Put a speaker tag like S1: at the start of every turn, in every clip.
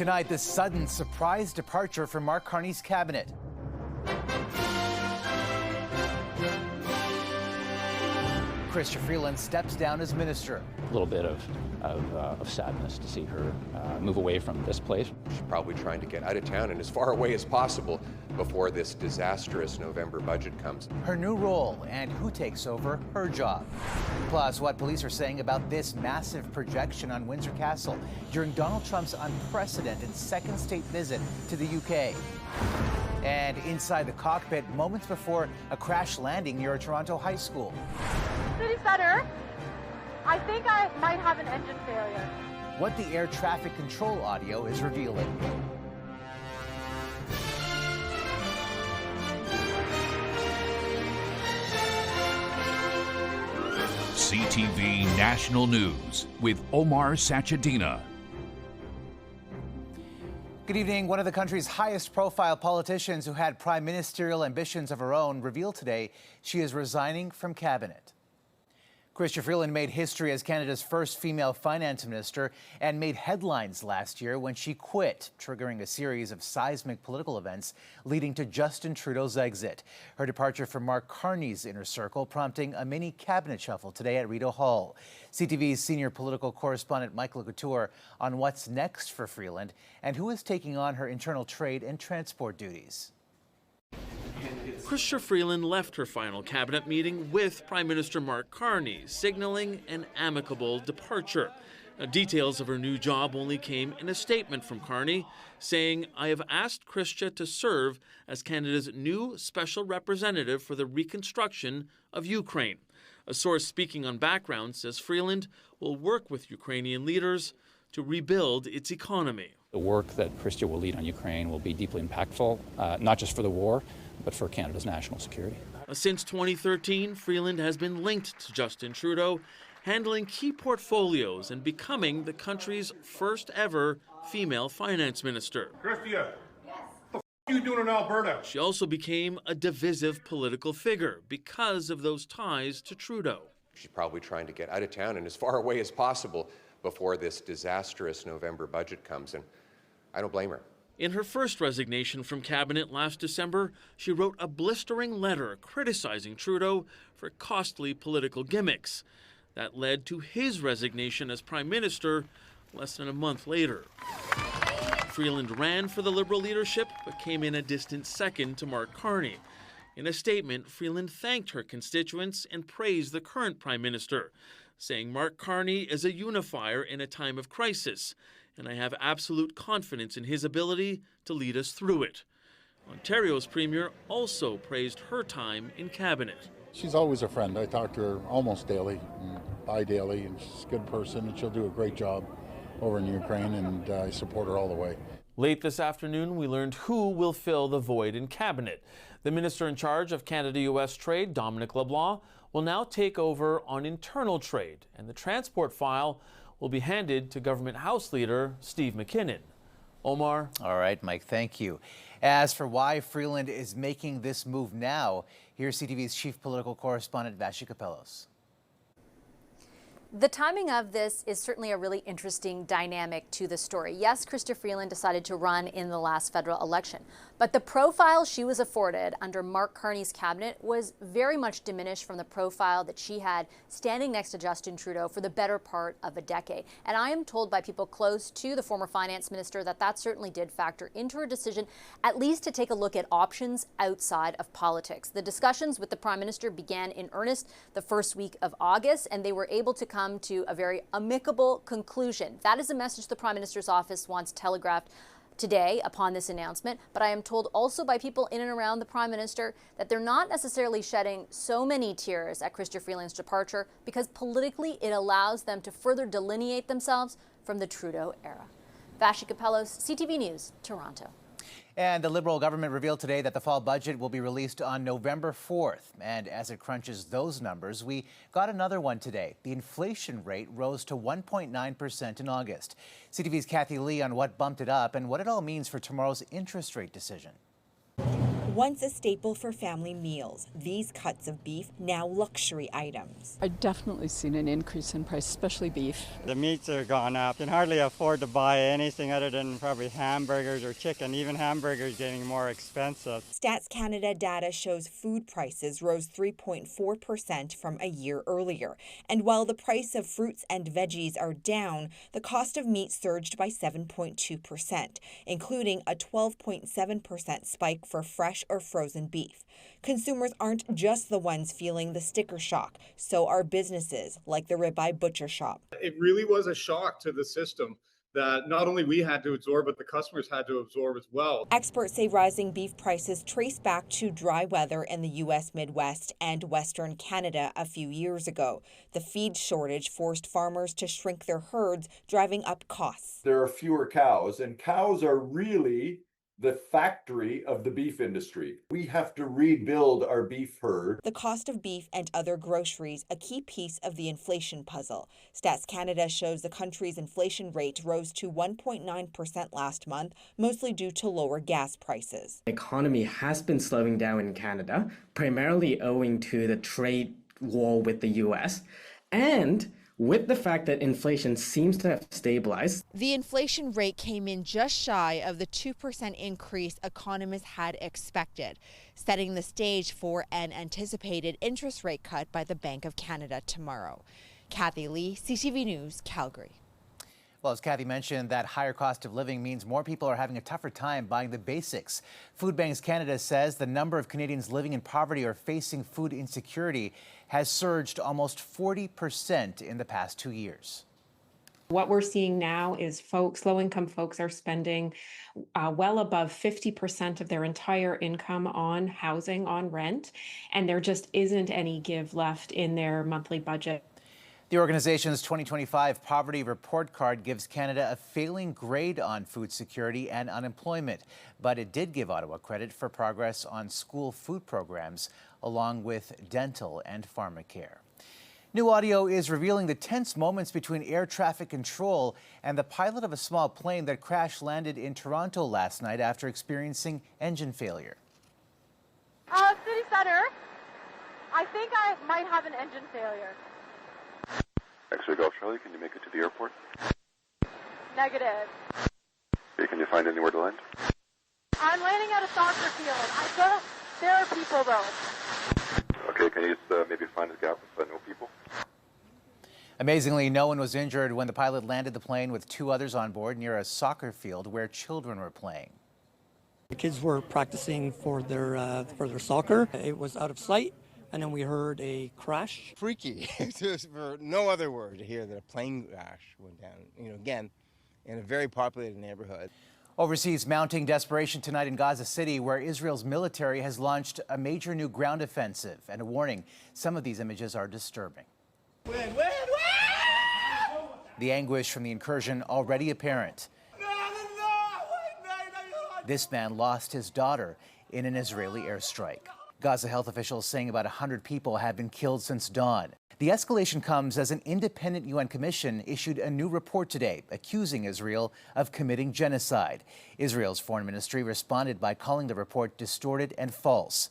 S1: Tonight, the sudden surprise departure from Mark Carney's cabinet. Chrystia Freeland steps down as minister.
S2: A little bit of sadness to see her move away from this place.
S3: She's probably trying to get out of town and as far away as possible before this disastrous November budget comes.
S1: Her new role and who takes over her job. Plus, what police are saying about this massive projection on Windsor Castle during Donald Trump's unprecedented second state visit to the UK. And inside the cockpit, moments before a crash landing near a Toronto high school.
S4: City Center, I think I might have an engine failure.
S1: What the air traffic control audio is revealing.
S5: CTV National News with Omar Sachedina.
S1: Good evening. One of the country's highest profile politicians who had prime ministerial ambitions of her own revealed today she is resigning from cabinet. Chrystia Freeland made history as Canada's first female finance minister and made headlines last year when she quit, triggering a series of seismic political events leading to Justin Trudeau's exit. Her departure from Mark Carney's inner circle prompting a mini cabinet shuffle today at Rideau Hall. CTV's senior political correspondent Michael Couture on what's next for Freeland and who is taking on her internal trade and transport duties.
S6: Chrystia Freeland left her final cabinet meeting with Prime Minister Mark Carney, signaling an amicable departure. Now, details of her new job only came in a statement from Carney, saying, "I have asked Chrystia to serve as Canada's new special representative for the reconstruction of Ukraine." A source speaking on background says Freeland will work with Ukrainian leaders to rebuild its economy.
S2: The work that Chrystia will lead on Ukraine will be deeply impactful, not just for the war, but for Canada's national security.
S6: Since 2013, Freeland has been linked to Justin Trudeau, handling key portfolios and becoming the country's first ever female finance minister.
S7: Chrystia, what the are you doing in Alberta?
S6: She also became a divisive political figure because of those ties to Trudeau.
S3: She's probably trying to get out of town and as far away as possible before this disastrous November budget comes, and I don't blame her.
S6: In her first resignation from cabinet last December, she wrote a blistering letter criticizing Trudeau for costly political gimmicks. That led to his resignation as prime minister less than a month later. Freeland ran for the Liberal leadership, but came in a distant second to Mark Carney. In a statement, Freeland thanked her constituents and praised the current prime minister, saying Mark Carney is a unifier in a time of crisis, and I have absolute confidence in his ability to lead us through it. Ontario's premier also praised her time in cabinet.
S8: She's always a friend. I talk to her almost daily, bi-daily, and she's a good person, and she'll do a great job over in Ukraine, and I support her all the way.
S6: Late this afternoon, we learned who will fill the void in cabinet. The minister in charge of Canada-U.S. trade, Dominic LeBlanc, will now take over on internal trade, and the transport file will be handed to Government House Leader Steve McKinnon. Omar?
S1: All right, Mike, thank you. As for why Freeland is making this move now, here's CTV's chief political correspondent, Vashi Kapellos.
S9: The timing of this is certainly a really interesting dynamic to the story. Yes, Chrystia Freeland decided to run in the last federal election, but the profile she was afforded under Mark Carney's cabinet was very much diminished from the profile that she had standing next to Justin Trudeau for the better part of a decade. And I am told by people close to the former finance minister that that certainly did factor into her decision, at least to take a look at options outside of politics. The discussions with the prime minister began in earnest the first week of August, and they were able to come to a very amicable conclusion. That is a message the Prime Minister's office wants telegraphed today upon this announcement, but I am told also by people in and around the Prime Minister that they're not necessarily shedding so many tears at Chrystia Freeland's departure because politically it allows them to further delineate themselves from the Trudeau era. Vashi Kapellos, CTV News, Toronto.
S1: And the Liberal government revealed today that the fall budget will be released on November 4th. And as it crunches those numbers, we got another one today. The inflation rate rose to 1.9% in August. CTV's Kathy Lee on what bumped it up and what it all means for tomorrow's interest rate decision.
S10: Once a staple for family meals, these cuts of beef now luxury items.
S11: I've definitely seen an increase in price, especially beef.
S12: The meats are gone up. You can hardly afford to buy anything other than probably hamburgers or chicken. Even hamburgers getting more expensive.
S10: Stats Canada data shows food prices rose 3.4% from a year earlier. And while the price of fruits and veggies are down, the cost of meat surged by 7.2%, including a 12.7% spike for fresh or frozen beef. Consumers aren't just the ones feeling the sticker shock. So are businesses like the Ribeye Butcher Shop.
S7: It really was a shock to the system that not only we had to absorb, but the customers had to absorb as well.
S10: Experts say rising beef prices trace back to dry weather in the U.S. Midwest and Western Canada a few years ago. The feed shortage forced farmers to shrink their herds, driving up costs.
S13: There are fewer cows, and cows are really the factory of the beef industry. We have to rebuild our beef herd.
S10: The cost of beef and other groceries, a key piece of the inflation puzzle. Stats Canada shows the country's inflation rate rose to 1.9% last month, mostly due to lower gas prices.
S14: The economy has been slowing down in Canada, primarily owing to the trade war with the U.S. and with the fact that inflation seems to have stabilized.
S15: The inflation rate came in just shy of the 2% increase economists had expected, setting the stage for an anticipated interest rate cut by the Bank of Canada tomorrow. Kathy Lee, CTV News, Calgary.
S1: Well, as Kathy mentioned, that higher cost of living means more people are having a tougher time buying the basics. Food Banks Canada says the number of Canadians living in poverty or facing food insecurity has surged almost 40% in the past 2 years.
S16: What we're seeing now is low-income folks are spending well above 50% of their entire income on housing, on rent, and there just isn't any give left in their monthly budget.
S1: The organization's 2025 Poverty Report Card gives Canada a failing grade on food security and unemployment, but it did give Ottawa credit for progress on school food programs, along with dental and pharmacare. New audio is revealing the tense moments between air traffic control and the pilot of a small plane that crash-landed in Toronto last night after experiencing engine failure.
S4: City Center, I think I might have an engine failure.
S17: X-ray Golf Charlie, can you make it to the airport?
S4: Negative.
S17: Okay, can you find anywhere to land?
S4: I'm landing at a soccer field. There are people though.
S17: Okay, can you just maybe find a gap with no people?
S1: Amazingly, no one was injured when the pilot landed the plane with 2 others on board near a soccer field where children were playing.
S18: The kids were practicing for their soccer. It was out of sight. And then we heard a crash.
S19: Freaky, for no other word, to hear that a plane crash went down, again, in a very populated neighborhood.
S1: Overseas, mounting desperation tonight in Gaza City, where Israel's military has launched a major new ground offensive. And a warning, some of these images are disturbing. The anguish from the incursion already apparent. This man lost his daughter in an Israeli airstrike. Gaza health officials saying about 100 people have been killed since dawn. The escalation comes as an independent UN commission issued a new report today accusing Israel of committing genocide. Israel's foreign ministry responded by calling the report distorted and false.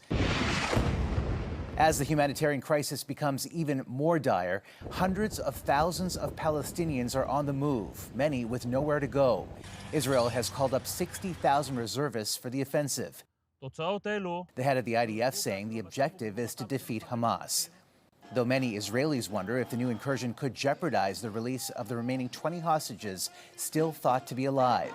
S1: As the humanitarian crisis becomes even more dire, hundreds of thousands of Palestinians are on the move, many with nowhere to go. Israel has called up 60,000 reservists for the offensive. The head of the IDF saying the objective is to defeat Hamas. Though many Israelis wonder if the new incursion could jeopardize the release of the remaining 20 hostages still thought to be alive.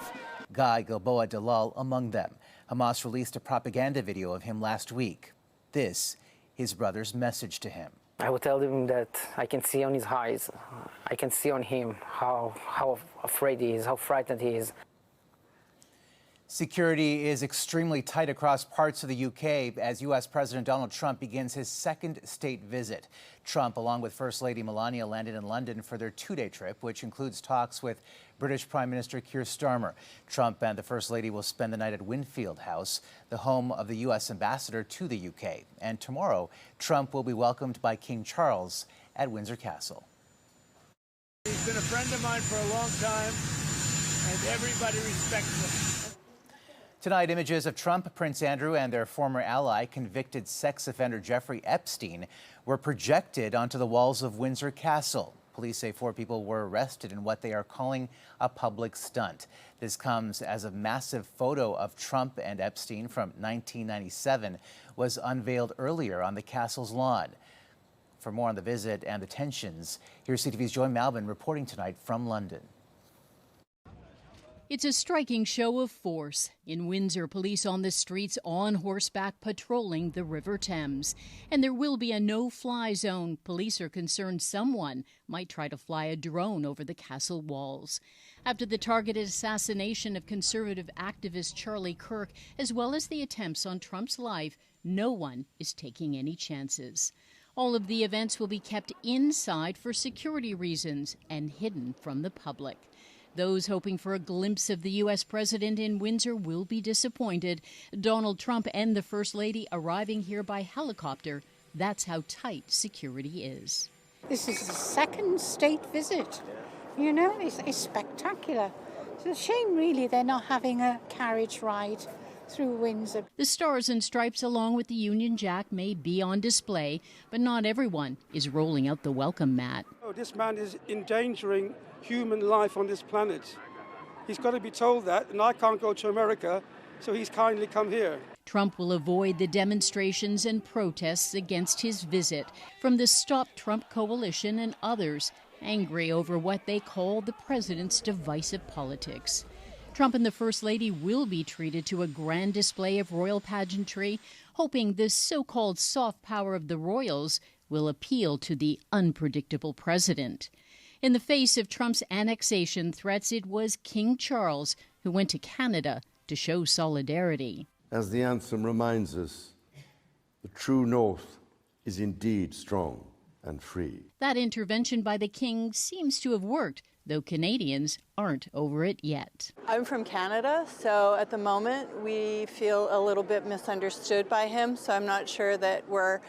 S1: Guy Gilboa Dalal among them. Hamas released a propaganda video of him last week. This, his brother's message to him.
S20: I will tell him that I can see on his eyes, I can see on him how afraid he is, how frightened he is.
S1: Security is extremely tight across parts of the UK as U.S. President Donald Trump begins his second state visit. Trump, along with First Lady Melania, landed in London for their 2-day trip, which includes talks with British Prime Minister Keir Starmer. Trump and the First Lady will spend the night at Winfield House, the home of the U.S. ambassador to the UK. And tomorrow, Trump will be welcomed by King Charles at Windsor Castle.
S21: He's been a friend of mine for a long time, and everybody respects him.
S1: Tonight, images of Trump, Prince Andrew, and their former ally, convicted sex offender Jeffrey Epstein, were projected onto the walls of Windsor Castle. Police say 4 people were arrested in what they are calling a public stunt. This comes as a massive photo of Trump and Epstein from 1997 was unveiled earlier on the castle's lawn. For more on the visit and the tensions, here's CTV's Joy Malvin reporting tonight from London.
S5: It's a striking show of force. In Windsor, police on the streets on horseback patrolling the River Thames. And there will be a no-fly zone. Police are concerned someone might try to fly a drone over the castle walls. After the targeted assassination of conservative activist Charlie Kirk, as well as the attempts on Trump's life, no one is taking any chances. All of the events will be kept inside for security reasons and hidden from the public. Those hoping for a glimpse of the U.S. president in Windsor will be disappointed. Donald Trump and the First Lady arriving here by helicopter. That's how tight security is.
S22: This is the second state visit. You know, it's spectacular. It's a shame, really, they're not having a carriage ride through Windsor.
S5: The stars and stripes along with the Union Jack may be on display, but not everyone is rolling out the welcome mat.
S23: Oh, this man is endangering human life on this planet. He's got to be told that, and I can't go to America, so he's kindly come here.
S5: Trump will avoid the demonstrations and protests against his visit from the Stop Trump coalition and others, angry over what they call the president's divisive politics. Trump and the First Lady will be treated to a grand display of royal pageantry, hoping this so-called soft power of the royals will appeal to the unpredictable president. In the face of Trump's annexation threats, it was King Charles who went to Canada to show solidarity.
S24: As the anthem reminds us, the true North is indeed strong and free.
S5: That intervention by the king seems to have worked, though Canadians aren't over it yet.
S25: I'm from Canada, so at the moment we feel a little bit misunderstood by him, so I'm not sure that we're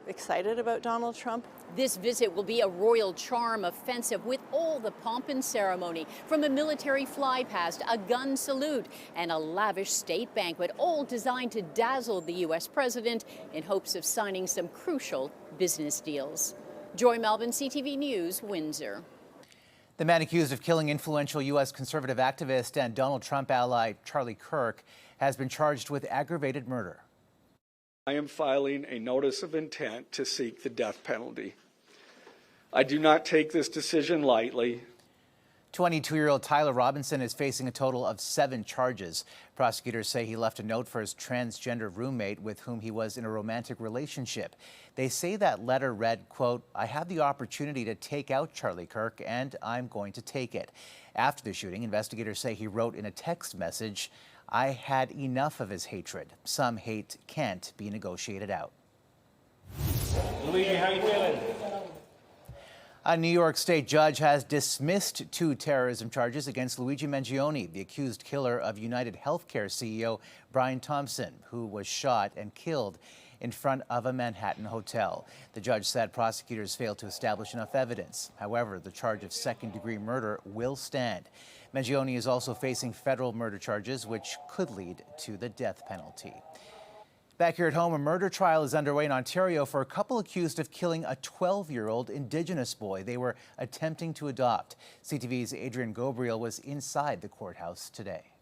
S25: excited about Donald Trump.
S5: This visit will be a royal charm offensive with all the pomp and ceremony, from a military fly past, a gun salute, and a lavish state banquet, all designed to dazzle the U.S. president in hopes of signing some crucial business deals. Joy Malvin, CTV News, Windsor.
S1: The man accused of killing influential U.S. conservative activist and Donald Trump ally Charlie Kirk has been charged with aggravated murder.
S26: I am filing a notice of intent to seek the death penalty. I do not take this decision lightly.
S1: 22-year-old Tyler Robinson is facing a total of 7 charges. Prosecutors say he left a note for his transgender roommate with whom he was in a romantic relationship. They say that letter read, quote, "I had the opportunity to take out Charlie Kirk and I'm going to take it." After the shooting, investigators say he wrote in a text message, "I had enough of his hatred. Some hate can't be negotiated out."
S27: Luigi, how you feeling?
S1: A New York State judge has dismissed 2 terrorism charges against Luigi Mangione, the accused killer of United Healthcare CEO Brian Thompson, who was shot and killed in front of a Manhattan hotel. The judge said prosecutors failed to establish enough evidence. However, the charge of second-degree murder will stand. Mangione is also facing federal murder charges, which could lead to the death penalty. Back here at home, a murder trial is underway in Ontario for a couple accused of killing a 12-year-old Indigenous boy they were attempting to adopt. CTV's Adrian Gobriel was inside the courthouse today.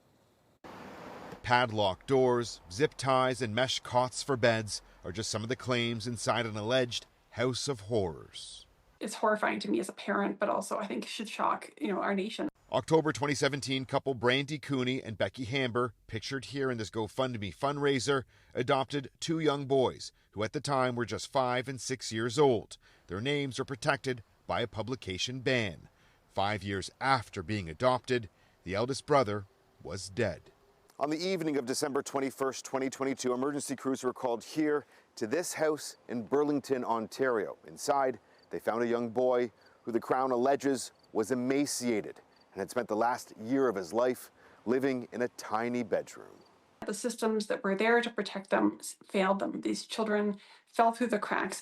S28: Padlocked doors, zip ties, and mesh cots for beds are just some of the claims inside an alleged house of horrors.
S29: It's horrifying to me as a parent, but also I think it should shock, our nation.
S28: October 2017, couple Brandy Cooney and Becky Hamber, pictured here in this GoFundMe fundraiser, adopted 2 young boys who at the time were just 5 and 6 years old. Their names are protected by a publication ban. 5 years after being adopted, the eldest brother was dead.
S30: On the evening of December 21st, 2022, emergency crews were called here to this house in Burlington, Ontario. Inside, they found a young boy who the Crown alleges was emaciated and had spent the last year of his life living in a tiny bedroom.
S29: The systems that were there to protect them failed them. These children fell through the cracks.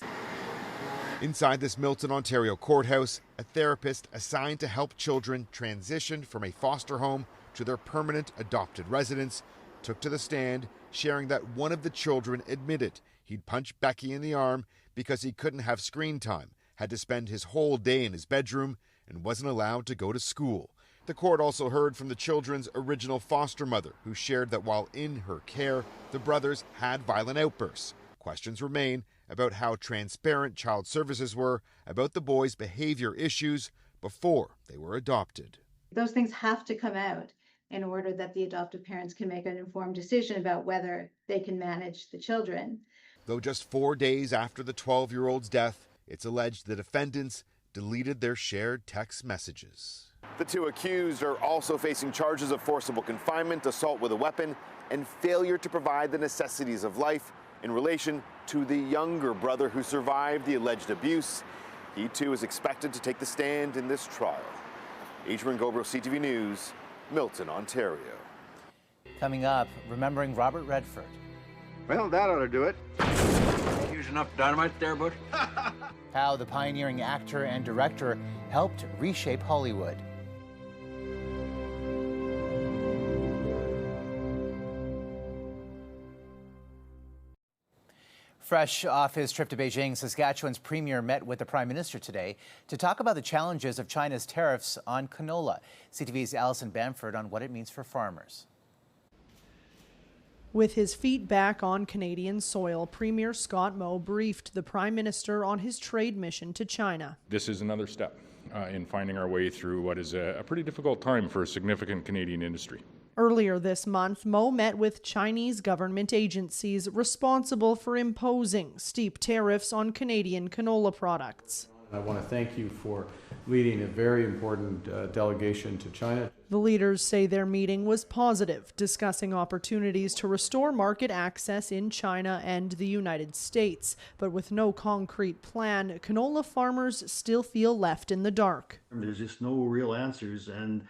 S28: Inside this Milton, Ontario courthouse, a therapist assigned to help children transition from a foster home to their permanent adopted residence took to the stand, sharing that one of the children admitted he'd punched Becky in the arm because he couldn't have screen time, had to spend his whole day in his bedroom, and wasn't allowed to go to school. The court also heard from the children's original foster mother, who shared that while in her care, the brothers had violent outbursts. Questions remain about how transparent child services were about the boys' behavior issues before they were adopted.
S2: Those things have to come out in order that the adoptive parents can make an informed decision about whether they can manage the children.
S28: Though just 4 days after the 12-year-old's death, it's alleged the defendants deleted their shared text messages.
S30: The two accused are also facing charges of forcible confinement, assault with a weapon, and failure to provide the necessities of life in relation to the younger brother who survived the alleged abuse. He too is expected to take the stand in this trial. Adrian Gobro, CTV News, Milton, Ontario.
S1: Coming up, remembering Robert Redford.
S21: Well, that ought to do it. Use enough dynamite there, Butch?
S1: How the pioneering actor and director helped reshape Hollywood. Fresh off his trip to Beijing, Saskatchewan's premier met with the Prime Minister today to talk about the challenges of China's tariffs on canola. CTV's Alison Bamford on what it means for farmers.
S3: With his feet back on Canadian soil, Premier Scott Moe briefed the Prime Minister on his trade mission to China.
S6: This is another step in finding our way through what is a pretty difficult time for a significant Canadian industry.
S3: Earlier this month, Moe met with Chinese government agencies responsible for imposing steep tariffs on Canadian canola products.
S7: I want to thank you for leading a very important delegation to China.
S3: The leaders say their meeting was positive, discussing opportunities to restore market access in China and the United States. But with no concrete plan, canola farmers still feel left in the dark.
S8: There's just no real answers and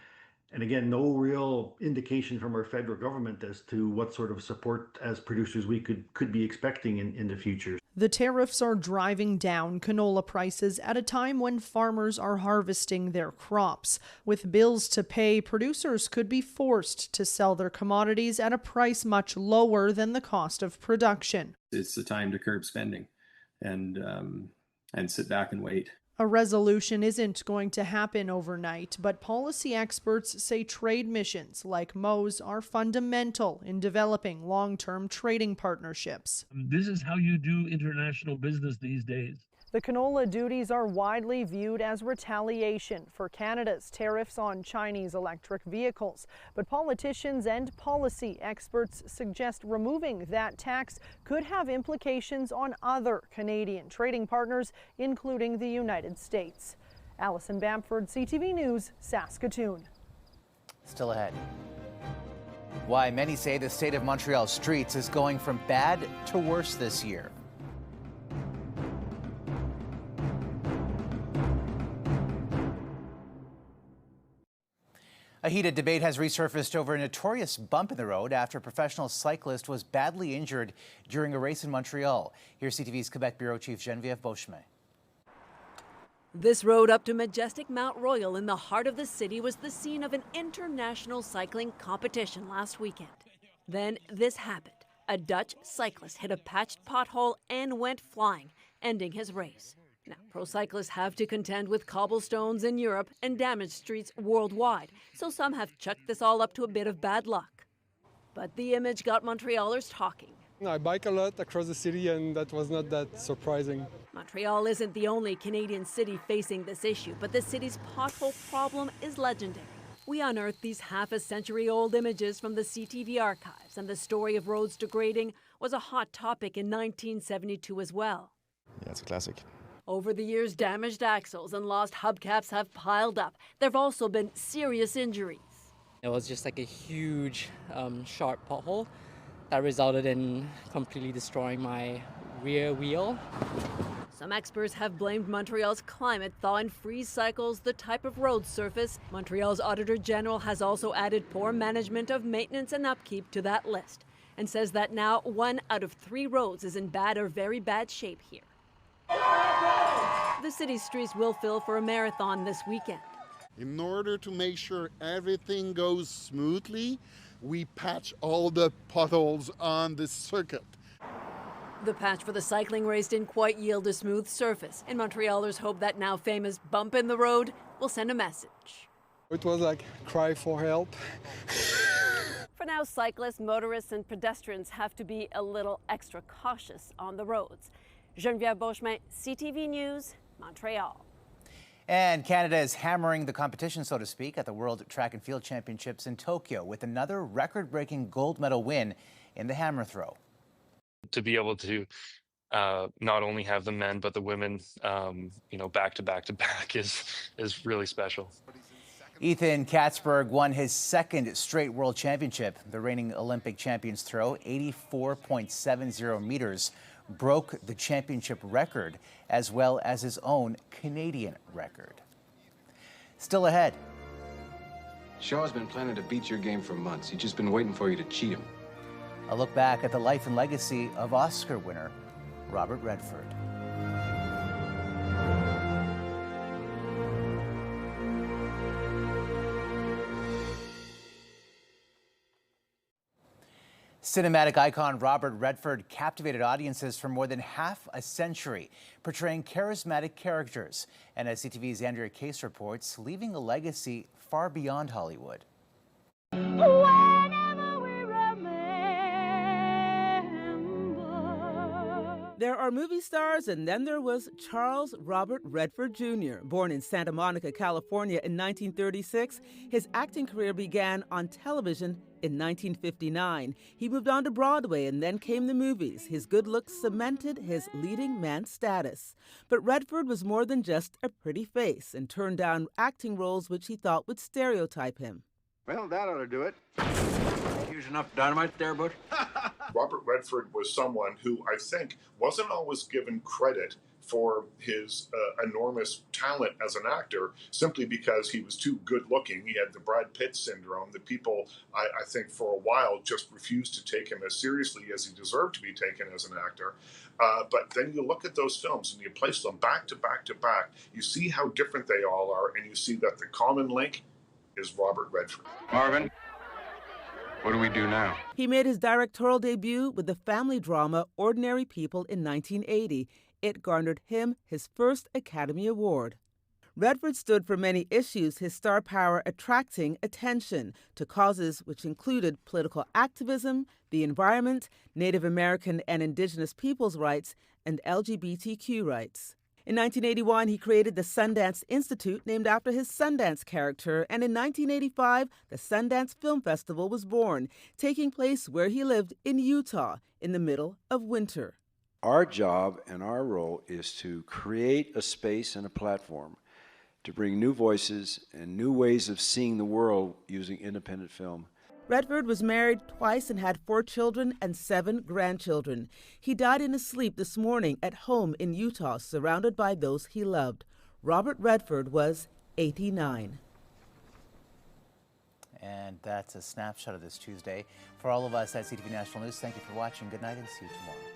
S8: again, no real indication from our federal government as to what sort of support as producers we could be expecting in the future.
S3: The tariffs are driving down canola prices at a time when farmers are harvesting their crops. With bills to pay, producers could be forced to sell their commodities at a price much lower than the cost of production.
S9: It's the time to curb spending and sit back and wait.
S3: A resolution isn't going to happen overnight, but policy experts say trade missions like Moe's are fundamental in developing long-term trading partnerships.
S10: This is how you do international business these days.
S3: The canola duties are widely viewed as retaliation for Canada's tariffs on Chinese electric vehicles. But politicians and policy experts suggest removing that tax could have implications on other Canadian trading partners, including the United States. Alison Bamford, CTV News, Saskatoon.
S1: Still ahead. Why many say the state of Montreal streets is going from bad to worse this year. A heated debate has resurfaced over a notorious bump in the road after a professional cyclist was badly injured during a race in Montreal. Here's CTV's Quebec Bureau Chief Geneviève Beauchemin.
S11: This road up to majestic Mount Royal in the heart of the city was the scene of an international cycling competition last weekend. Then this happened. A Dutch cyclist hit a patched pothole and went flying, ending his race. Now, pro cyclists have to contend with cobblestones in Europe and damaged streets worldwide, so some have chucked this all up to a bit of bad luck. But the image got Montrealers talking.
S23: I bike a lot across the city, and that was not that surprising.
S11: Montreal isn't the only Canadian city facing this issue, but the city's pothole problem is legendary. We unearthed these half-a-century-old images from the CTV archives, and the story of roads degrading was a hot topic in 1972 as well.
S12: Yeah, it's a classic.
S11: Over the years, damaged axles and lost hubcaps have piled up. There have also been serious injuries.
S13: It was just like a huge, sharp pothole that resulted in completely destroying my rear wheel.
S11: Some experts have blamed Montreal's climate, thaw and freeze cycles, the type of road surface. Montreal's Auditor General has also added poor management of maintenance and upkeep to that list and says that now 1 out of 3 roads is in bad or very bad shape here. The city's streets will fill for a marathon this weekend.
S4: In order to make sure everything goes smoothly, we patch all the potholes on the circuit.
S11: The patch for the cycling race didn't quite yield a smooth surface. In Montreal, there's hope that now famous bump in the road will send a message.
S23: It was like cry for help.
S11: For now, cyclists, motorists, and pedestrians have to be a little extra cautious on the roads. Geneviève Beauchemin, CTV News, Montreal.
S1: And Canada is hammering the competition, so to speak, at the World Track and Field Championships in Tokyo with another record-breaking gold medal win in the hammer throw.
S12: To be able to not only have the men but the women, back to back to back is really special.
S1: Ethan Katzberg won his second straight world championship. The reigning Olympic champions throw, 84.70 meters, broke the championship record as well as his own Canadian record. Still ahead.
S14: Shaw's been planning to beat your game for months. He's just been waiting for you to cheat him.
S1: A look back at the life and legacy of Oscar winner Robert Redford. Cinematic icon Robert Redford captivated audiences for more than half a century, portraying charismatic characters, and as CTV's Andrea Case reports, leaving a legacy far beyond Hollywood.
S15: There are movie stars, and then there was Charles Robert Redford Jr. Born in Santa Monica, California in 1936, his acting career began on television in 1959. He moved on to Broadway, and then came the movies. His good looks cemented his leading man status. But Redford was more than just a pretty face and turned down acting roles which he thought would stereotype him.
S21: Well, that ought to do it. Use enough dynamite there, Butch?
S16: Robert Redford was someone who I think wasn't always given credit for his enormous talent as an actor simply because he was too good looking. He had the Brad Pitt syndrome that people, I think for a while, just refused to take him as seriously as he deserved to be taken as an actor. But then you look at those films and you place them back to back to back. You see how different they all are, and you see that the common link is Robert Redford.
S21: Marvin, what do we do now?
S15: He made his directorial debut with the family drama Ordinary People in 1980. It garnered him his first Academy Award. Redford stood for many issues, his star power attracting attention to causes which included political activism, the environment, Native American and Indigenous peoples' rights, and LGBTQ rights. In 1981, he created the Sundance Institute, named after his Sundance character, and in 1985, the Sundance Film Festival was born, taking place where he lived in Utah in the middle of winter.
S17: Our job and our role is to create a space and a platform to bring new voices and new ways of seeing the world using independent film.
S15: Redford was married twice and had 4 children and 7 grandchildren. He died in his sleep this morning at home in Utah, surrounded by those he loved. Robert Redford was 89.
S1: And that's a snapshot of this Tuesday. For all of us at CTV National News, thank you for watching. Good night and see you tomorrow.